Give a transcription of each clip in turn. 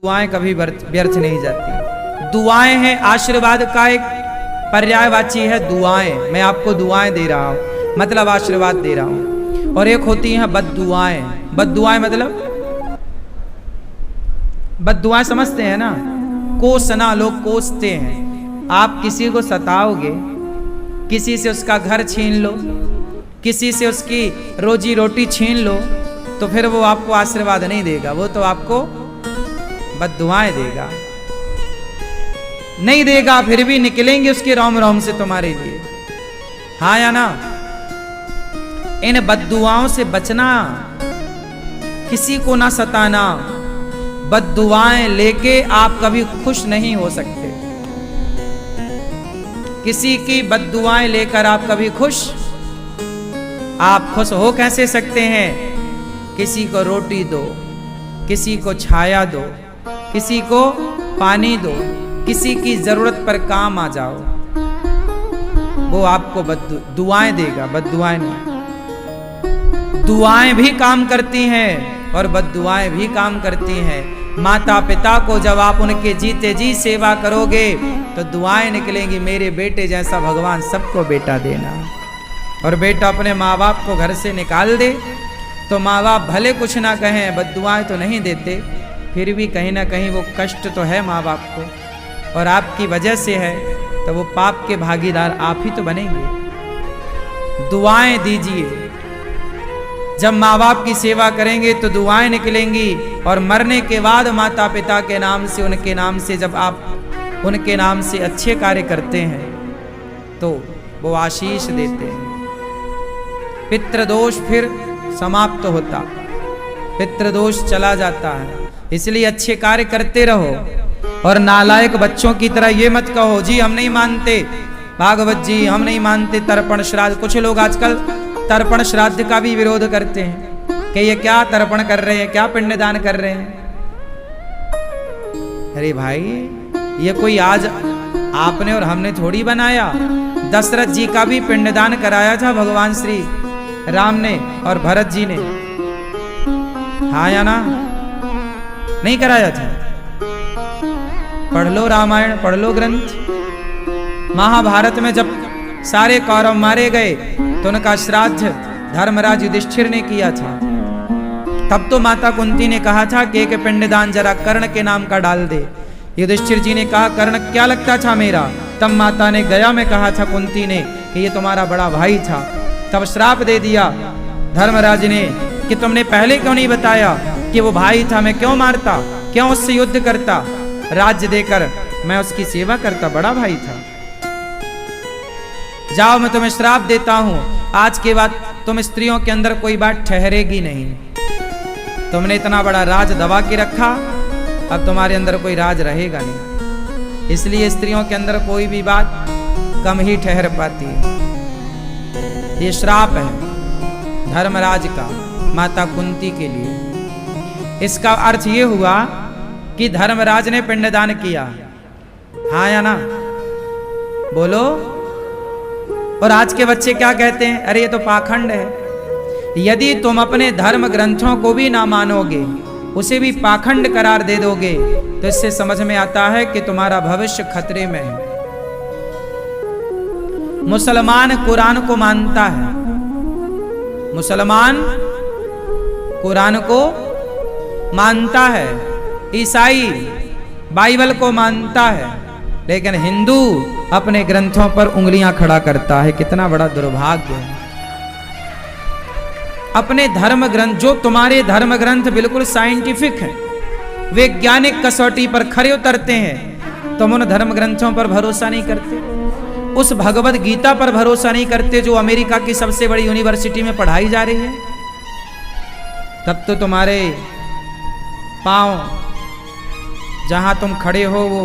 दुआएं कभी व्यर्थ नहीं जाती। दुआएं हैं आशीर्वाद का एक पर्यायवाची है। दुआएं, मैं आपको दुआएं दे रहा हूं, मतलब आशीर्वाद दे रहा हूं। और एक होती हैं बद्दुआएं। बद्दुआएं मतलब बद्दुआएं समझते हैं ना, कोसना, लोग कोसते हैं। आप किसी को सताओगे, किसी से उसका घर छीन लो, किसी से उसकी रोजी रोटी छीन लो, तो फिर वो आपको आशीर्वाद नहीं देगा, वो तो आपको बद्दुआएं देगा। नहीं देगा फिर भी निकलेंगे उसके रोम रोम से तुम्हारे लिए, हाँ या ना। इन बद्दुआओं से बचना, किसी को ना सताना। बद्दुआएं लेके आप कभी खुश नहीं हो सकते। किसी की बद्दुआएं लेकर आप कभी खुश, आप खुश हो कैसे सकते हैं? किसी को रोटी दो, किसी को छाया दो, किसी को पानी दो, किसी की जरूरत पर काम आ जाओ, वो आपको दुआएं देगा, बद्दुआएं नहीं। दुआएं भी काम करती हैं और बद्दुआएं भी काम करती हैं। माता पिता को जब आप उनके जीते जी सेवा करोगे तो दुआएं निकलेंगी, मेरे बेटे जैसा भगवान सबको बेटा देना। और बेटा अपने माँ बाप को घर से निकाल दे तो माँ बाप भले कुछ ना कहें, बद्दुआएं तो नहीं देते, फिर भी कहीं ना कहीं वो कष्ट तो है माँ बाप को, और आपकी वजह से है, तो वो पाप के भागीदार आप ही तो बनेंगे। दुआएं दीजिए। जब माँ बाप की सेवा करेंगे तो दुआएं निकलेंगी, और मरने के बाद माता पिता के नाम से, उनके नाम से, जब आप उनके नाम से अच्छे कार्य करते हैं तो वो आशीष देते हैं। पितृदोष फिर समाप्त होता, पितृदोष चला जाता है। इसलिए अच्छे कार्य करते रहो, और नालायक बच्चों की तरह ये मत कहो जी हम नहीं मानते भागवत जी, हम नहीं मानते तर्पण श्राद्ध। कुछ लोग आजकल तर्पण श्राद्ध का भी विरोध करते हैं कि ये क्या तर्पण कर रहे हैं, क्या पिंडदान कर रहे हैं। अरे भाई, ये कोई आज आपने और हमने थोड़ी बनाया। दशरथ जी का भी पिंडदान कराया था भगवान श्री राम ने और भरत जी ने, हाँ या ना? नहीं कराया था? पढ़ लो रामायण, पढ़ लो ग्रंथ। महाभारत में जब सारे कौरव मारे गए तो उनका श्राद्ध धर्मराज युधिष्ठिर ने किया था। तब तो माता कुंती ने कहा था कि एक पिंडदान जरा कर्ण के नाम का डाल दे। युधिष्ठिर जी ने कहा कर्ण क्या लगता था मेरा? तब माता ने गया में कहा था कुंती ने कि ये तुम्हारा बड़ा भाई था। तब श्राप दे दिया धर्मराज ने कि तुमने पहले क्यों नहीं बताया कि वो भाई था, मैं क्यों मारता, क्यों उससे युद्ध करता, राज्य देकर मैं उसकी सेवा करता, बड़ा भाई था। जाओ मैं तुम्हें श्राप देता हूं, आज के बाद तुम स्त्रियों के अंदर कोई बात ठहरेगी नहीं। तुमने इतना बड़ा राज दबा के रखा, अब तुम्हारे अंदर कोई राज रहेगा नहीं। इसलिए स्त्रियों के अंदर कोई भी बात कम ही ठहर पाती है। ये श्राप है धर्मराज का माता कुंती के लिए। इसका अर्थ ये हुआ कि धर्मराज ने पिंडदान किया, हाँ या ना? बोलो। और आज के बच्चे क्या कहते हैं? अरे ये तो पाखंड है। यदि तुम अपने धर्म ग्रंथों को भी ना मानोगे, उसे भी पाखंड करार दे दोगे, तो इससे समझ में आता है कि तुम्हारा भविष्य खतरे में है। मुसलमान कुरान को मानता है, मुसलमान कुरान को मानता है, ईसाई बाइबल को मानता है, लेकिन हिंदू अपने ग्रंथों पर उंगलियां खड़ा करता है। कितना बड़ा दुर्भाग्य है। अपने धर्म ग्रंथ, जो तुम्हारे धर्म ग्रंथ बिल्कुल साइंटिफिक हैं, वैज्ञानिक कसौटी पर खरे उतरते हैं, तुम उन धर्म ग्रंथों पर भरोसा नहीं करते। उस भगवत गीता पर भरोसा नहीं करते जो अमेरिका की सबसे बड़ी यूनिवर्सिटी में पढ़ाई जा रही है। तब तो तुम्हारे पांव, जहां तुम खड़े हो वो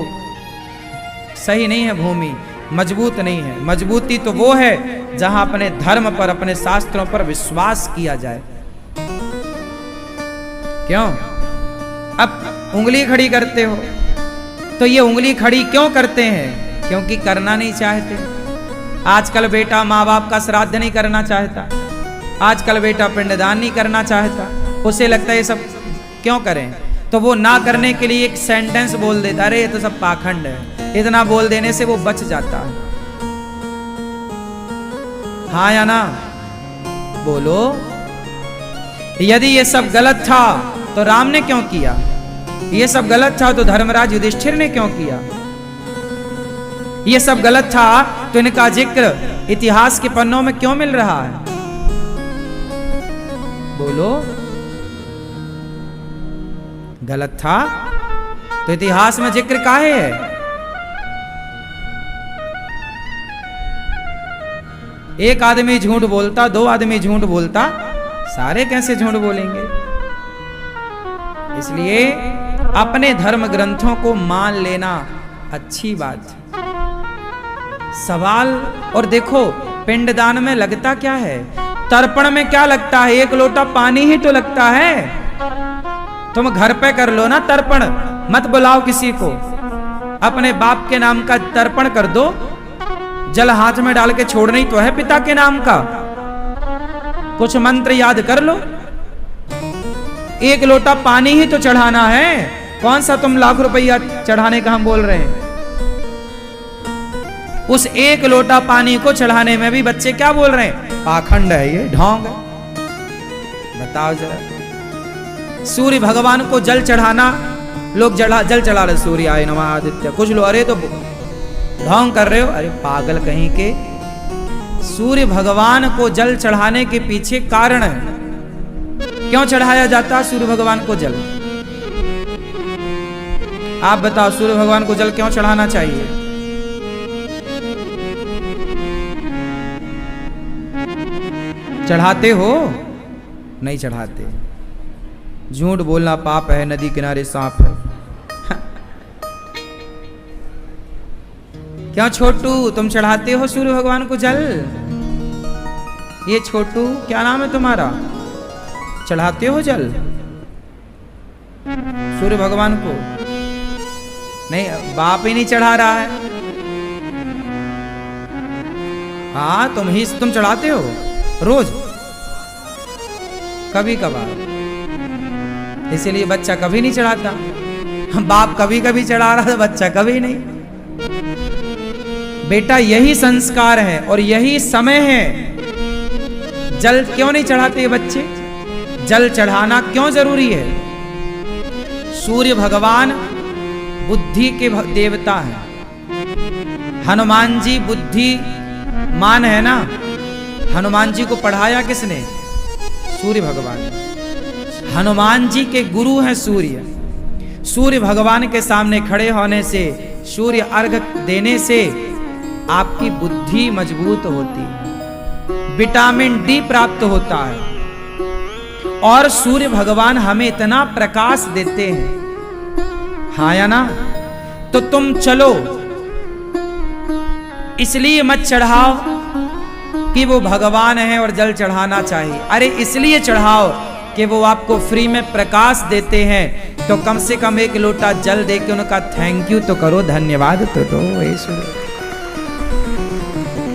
सही नहीं है, भूमि मजबूत नहीं है। मजबूती तो वो है जहां अपने धर्म पर, अपने शास्त्रों पर विश्वास किया जाए। क्यों अब उंगली खड़ी करते हो? तो ये उंगली खड़ी क्यों करते हैं? क्योंकि करना नहीं चाहते। आजकल बेटा माँ बाप का श्राद्ध नहीं करना चाहता, आजकल बेटा पिंडदान नहीं करना चाहता। उसे लगता है ये सब क्यों करें? तो वो ना करने के लिए एक सेंटेंस बोल देता, अरे ये तो सब पाखंड है। इतना बोल देने से वो बच जाता है। हाँ या ना बोलो। यदि ये सब गलत था तो राम ने क्यों किया? ये सब गलत था तो धर्मराज युधिष्ठिर ने क्यों किया? ये सब गलत था तो इनका जिक्र इतिहास के पन्नों में क्यों मिल रहा है? बोलो। गलत था तो इतिहास में जिक्र काहे है? एक आदमी झूठ बोलता, दो आदमी झूठ बोलता, सारे कैसे झूठ बोलेंगे? इसलिए अपने धर्म ग्रंथों को मान लेना अच्छी बात है। सवाल, और देखो पिंडदान में लगता क्या है, तर्पण में क्या लगता है? एक लोटा पानी ही तो लगता है। तुम घर पे कर लो ना तर्पण, मत बुलाओ किसी को, अपने बाप के नाम का तर्पण कर दो, जल हाथ में डाल के छोड़ना ही तो है पिता के नाम का। कुछ मंत्र याद कर लो, एक लोटा पानी ही तो चढ़ाना है। कौन सा तुम लाख रुपया चढ़ाने का हम बोल रहे हैं? उस एक लोटा पानी को चढ़ाने में भी बच्चे क्या बोल रहे हैं? पाखंड है, ये ढोंग है। बताओ जरा। सूर्य भगवान को जल चढ़ाना, लोग जल चढ़ा रहे, सूर्य आय नमः आदित्य, कुछ लोग अरे तो ढोंग कर रहे हो। अरे पागल कहीं के, सूर्य भगवान को जल चढ़ाने के पीछे कारण है। क्यों चढ़ाया जाता है सूर्य भगवान को जल? आप बताओ, सूर्य भगवान को जल क्यों चढ़ाना चाहिए? चढ़ाते हो? नहीं चढ़ाते। झूठ बोलना पाप है, नदी किनारे सांप है। क्यों छोटू, तुम चढ़ाते हो सूर्य भगवान को जल? ये छोटू, क्या नाम है तुम्हारा? चढ़ाते हो जल सूर्य भगवान को? नहीं, बाप ही नहीं चढ़ा रहा है। हाँ, तुम चढ़ाते हो रोज, कभी कभार, इसीलिए बच्चा कभी नहीं चढ़ाता। बाप कभी कभी चढ़ा रहा था, बच्चा कभी नहीं। बेटा यही संस्कार है और यही समय है। जल क्यों नहीं चढ़ाते बच्चे? जल चढ़ाना क्यों जरूरी है? सूर्य भगवान बुद्धि के देवता है। हनुमान जी बुद्धिमान है ना। हनुमान जी को पढ़ाया किसने? सूर्य भगवान। हनुमान जी के गुरु हैं सूर्य। सूर्य भगवान के सामने खड़े होने से, सूर्य अर्घ देने से आपकी बुद्धि मजबूत होती है, विटामिन डी प्राप्त होता है। और सूर्य भगवान हमें इतना प्रकाश देते हैं, हाँ या ना? तो तुम चलो, इसलिए मत चढ़ाओ कि वो भगवान है और जल चढ़ाना चाहिए। अरे इसलिए चढ़ाओ कि वो आपको फ्री में प्रकाश देते हैं, तो कम से कम एक लोटा जल दे के उनका थैंक यू तो करो, धन्यवाद तो दो।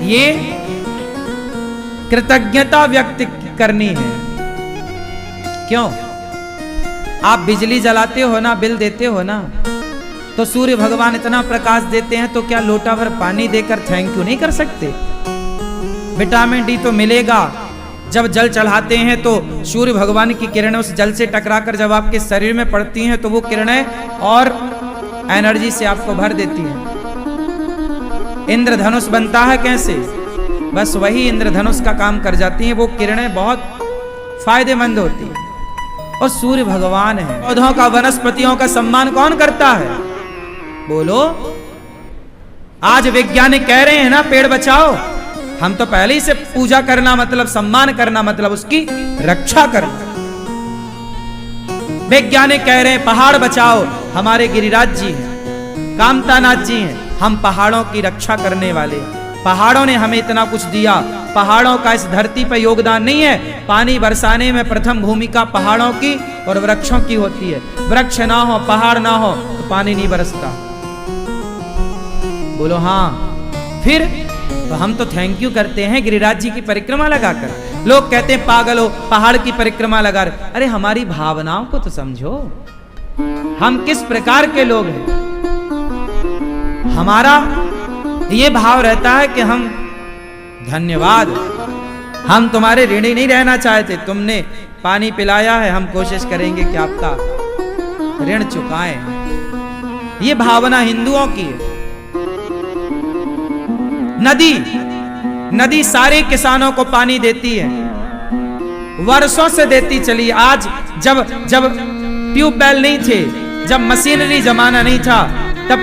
ये कृतज्ञता व्यक्त करनी है। क्यों? आप बिजली जलाते हो ना, बिल देते हो ना, तो सूर्य भगवान इतना प्रकाश देते हैं, तो क्या लोटा भर पानी देकर थैंक यू नहीं कर सकते? विटामिन डी तो मिलेगा। जब जल चढ़ाते हैं तो सूर्य भगवान की किरणें उस जल से टकराकर जब आपके शरीर में पड़ती हैं, तो वो किरणें और एनर्जी से आपको भर देती हैं। इंद्रधनुष बनता है कैसे? बस वही इंद्रधनुष का काम कर जाती हैं। वो किरणें बहुत फायदेमंद होती हैं। और सूर्य भगवान है। पौधों का, वनस्पतियों का सम्मान कौन करता है? बोलो। आज वैज्ञानिक कह रहे हैं ना, पेड़ बचाओ। हम तो पहले ही से पूजा करना मतलब सम्मान करना मतलब उसकी रक्षा करना। वैज्ञानिक कह रहे हैं पहाड़ बचाओ। हमारे गिरिराज जी हैं, कामतानाथ जी हैं, हम पहाड़ों की रक्षा करने वाले। पहाड़ों ने हमें इतना कुछ दिया। पहाड़ों का इस धरती पर योगदान नहीं है? पानी बरसाने में प्रथम भूमिका पहाड़ों की और वृक्षों की होती है। वृक्ष ना हो, पहाड़ ना हो तो पानी नहीं बरसता। बोलो हाँ। फिर तो हम तो थैंक यू करते हैं गिरिराज जी की परिक्रमा लगाकर। लोग कहते हैं पागल हो, पहाड़ की परिक्रमा लगा रहे। अरे हमारी भावनाओं को तो समझो। हम किस प्रकार के लोग हैं। हमारा ये भाव रहता है कि हम धन्यवाद, हम तुम्हारे ऋणी नहीं रहना चाहते, तुमने पानी पिलाया है, हम कोशिश करेंगे कि आपका ऋण चुकाएं। ये भावना हिंदुओं की है। नदी सारे किसानों को पानी देती है, वर्षों से देती चली। आज जब ट्यूबवेल नहीं थे, जब मशीनरी जमाना नहीं था, तब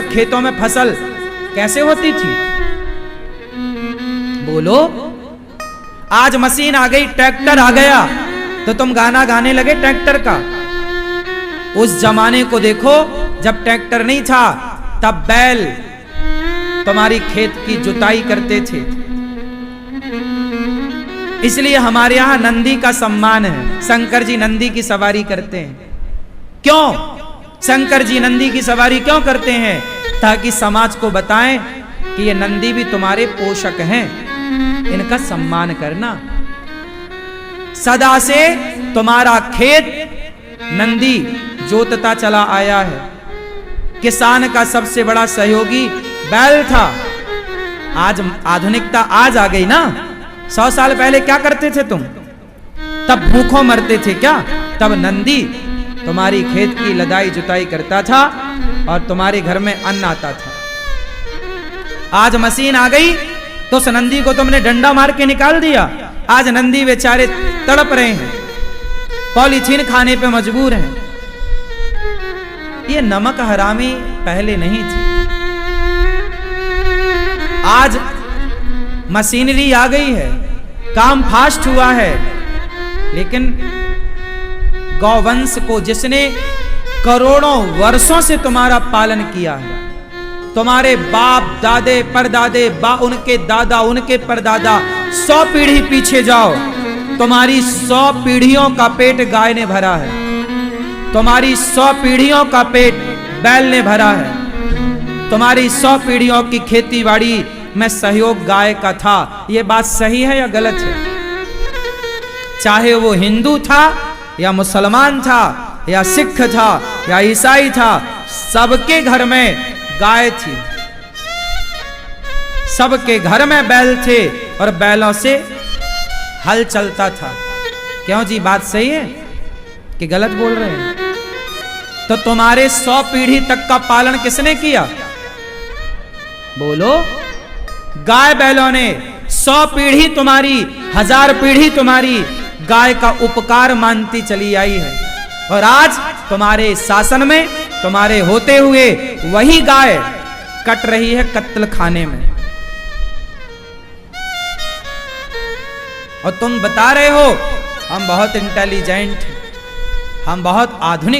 खेतों में फसल कैसे होती थी बोलो। आज मशीन आ गई, ट्रैक्टर आ गया, तो तुम गाना गाने लगे ट्रैक्टर का। उस जमाने को देखो, जब ट्रैक्टर नहीं था तब बैल तुम्हारी खेत की जुताई करते थे। इसलिए हमारे यहां नंदी का सम्मान है। शंकर जी नंदी की सवारी करते हैं। क्यों शंकर जी नंदी की सवारी क्यों करते हैं? ताकि समाज को बताएं कि ये नंदी भी तुम्हारे पोषक हैं, इनका सम्मान करना। सदा से तुम्हारा खेत नंदी जोतता चला आया है। किसान का सबसे बड़ा सहयोगी बैल था। आज आधुनिकता आज आ गई ना। 100 साल पहले क्या करते थे तुम? तब भूखों मरते थे क्या? तब नंदी तुम्हारी खेत की लदाई जुताई करता था और तुम्हारे घर में अन्न आता था। आज मशीन आ गई तो उस नंदी को तुमने डंडा मार के निकाल दिया। आज नंदी बेचारे तड़प रहे हैं, पॉलीथीन खाने पे मजबूर हैं। ये नमक हरामी पहले नहीं थी। आज मशीनरी आ गई है, काम फास्ट हुआ है, लेकिन गौवंश को जिसने करोड़ों वर्षों से तुम्हारा पालन किया है, तुम्हारे बाप दादे परदादे उनके दादा उनके परदादा, 100 पीढ़ी पीछे जाओ, तुम्हारी 100 पीढ़ियों का पेट गाय ने भरा है, तुम्हारी 100 पीढ़ियों का पेट बैल ने भरा है, तुम्हारी 100 पीढ़ियों की खेती बाड़ी में सहयोग गाय का था। यह बात सही है या गलत है? चाहे वो हिंदू था या मुसलमान था या सिख था या ईसाई था, सबके घर में गाय थी, सबके घर में बैल थे और बैलों से हल चलता था। क्यों जी, बात सही है कि गलत बोल रहे हैं? तो तुम्हारे 100 पीढ़ी तक का पालन किसने किया बोलो? गाय बैलों ने। 100 पीढ़ी तुम्हारी, 1000 पीढ़ी तुम्हारी गाय का उपकार मानती चली आई है। और आज तुम्हारे शासन में, तुम्हारे होते हुए वही गाय कट रही है कत्ल खाने में। और तुम बता रहे हो हम बहुत इंटेलिजेंट, हम बहुत आधुनिक